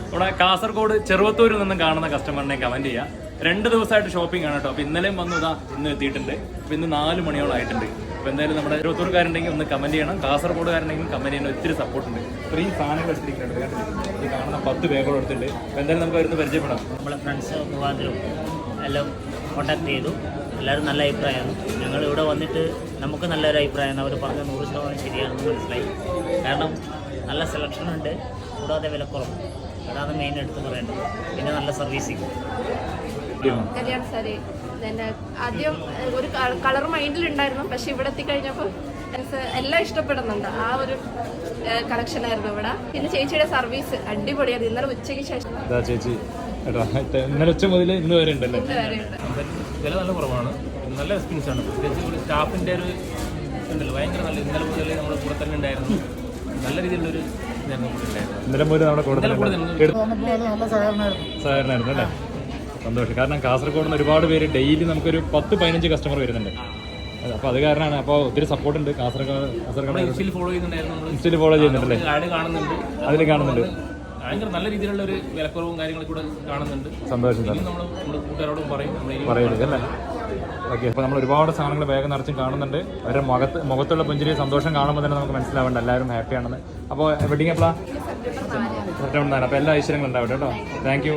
ഇവിടെ കാസർഗോഡ് ചെറുവത്തൂരിൽ നിന്നും കാണുന്ന കസ്റ്റമറിനെ കമന്റ് ചെയ്യാം. 2 ദിവസമായിട്ട് ഷോപ്പിംഗ് ആണ് കേട്ടോ. അപ്പോൾ ഇന്നലെയും വന്നു, ഇന്ന് എത്തിയിട്ടുണ്ട്. അപ്പോൾ ഇന്ന് 4 മണിയോളം ആയിട്ടുണ്ട്. അപ്പോൾ എന്തായാലും നമ്മുടെ ചെറുവത്തൂർക്കാരുണ്ടെങ്കിൽ ഒന്ന് കമന്റ് ചെയ്യണം, കാസർഗോഡുകാരുണ്ടെങ്കിൽ കമന്റ് ചെയ്യണം. ഒത്തിരി സപ്പോർട്ടുണ്ട്. ഇത്രയും സാധനങ്ങൾ എടുത്തിരിക്കുന്നുണ്ട്. ഈ കാണുന്ന 10 ബാഗുകൾ എടുത്തിട്ടുണ്ട്. അപ്പോൾ എന്തായാലും നമുക്ക് അവരുന്ന് പരിചയപ്പെടാം. നമ്മളെ ഫ്രണ്ട്സ് മുഖാന്തരം എല്ലാം കോൺടാക്ട് ചെയ്തു. എല്ലാവരും നല്ല അഭിപ്രായമാണ്. ഞങ്ങൾ ഇവിടെ വന്നിട്ട് നമുക്ക് നല്ലൊരു അഭിപ്രായമാണ്. അവർ പറഞ്ഞ 100% ശരിയാണെന്ന് മനസ്സിലായി. കാരണം നല്ല സെലക്ഷനുണ്ട്, കൂടാതെ വിലക്കുറവ്. അതാണ് മെയിൻ എടുത്ത് പറയേണ്ടത്. പിന്നെ നല്ല സർവീസിങ്. കല്യാൺ സാരി തന്നെ ആദ്യം ഒരു കളർ മൈൻഡിലുണ്ടായിരുന്നു, പക്ഷെ ഇവിടെ എത്തിക്കഴിഞ്ഞപ്പോൾ എല്ലാം ഇഷ്ടപ്പെടുന്നുണ്ട്. ആ ഒരു കളക്ഷൻ ആയിരുന്നു ഇവിടെ. പിന്നെ ചേച്ചിയുടെ സർവീസ് അടിപൊളിയാണ്. ഇന്നലെ ഉച്ചയ്ക്ക് ശേഷം ചേച്ചി ഇന്നലെ ഉച്ച മുതൽ ഇന്ന് വരെ ഉണ്ടല്ലേ? വില നല്ല കുറവാണ്, നല്ല എക്സ്പീരിയൻസ് ആണ്. പ്രത്യേകിച്ച് ഒരു സ്റ്റാഫിൻ്റെ ഒരു ഉണ്ടല്ലോ, ഭയങ്കര നല്ല. ഇന്നലെ മുതൽ നമ്മുടെ കൂടെ തന്നെ ഉണ്ടായിരുന്നു. നല്ല രീതിയിലുള്ളൊരു ഇന്നലെ മുതൽ നമ്മുടെ കൂടെ സഹകരണമായിരുന്നു അല്ലേ? സന്തോഷം. കാരണം കാസർഗോഡ് നിന്ന് ഒരുപാട് പേര് ഡെയിലി നമുക്കൊരു 10-15 കസ്റ്റമർ വരുന്നുണ്ട്. അപ്പോൾ അത് കാരണമാണ്. അപ്പോൾ ഒത്തിരി സപ്പോർട്ട് ഉണ്ട്. കാസർഗോഡ് ഇൻസ്റ്റയിൽ ഫോളോ ചെയ്യുന്നുണ്ടായിരുന്നു. ഇൻസ്റ്റയിൽ ഫോളോ ചെയ്യുന്നുണ്ടല്ലേ? ആഡ് കാണുന്നുണ്ട്, അതിൽ കാണുന്നുണ്ട്. ഭയങ്കര നല്ല രീതിയിലുള്ള ഒരു വിലക്കുറവും കാര്യങ്ങളും കൂടെ കാണുന്നുണ്ട്. സന്തോഷം. നമ്മൾ നമ്മുടെ കൂട്ടുകാരോടും പറയുന്നത് അല്ലേ? ഓക്കെ. അപ്പോൾ നമ്മൾ ഒരുപാട് സാധനങ്ങൾ വേഗം നിറച്ചും കാണുന്നുണ്ട്. അവരുടെ മുഖത്തുള്ള പുഞ്ചിരി സന്തോഷം കാണുമ്പോൾ തന്നെ നമുക്ക് മനസ്സിലാവേണ്ട എല്ലാവരും ഹാപ്പിയാണെന്ന്. അപ്പോൾ വെഡിങ് എപ്പോഴാണ്? സെപ്റ്റംബർ 4. അപ്പോൾ എല്ലാ ഐശ്വര്യങ്ങളും ഉണ്ടാവട്ടെ കേട്ടോ. Thank you.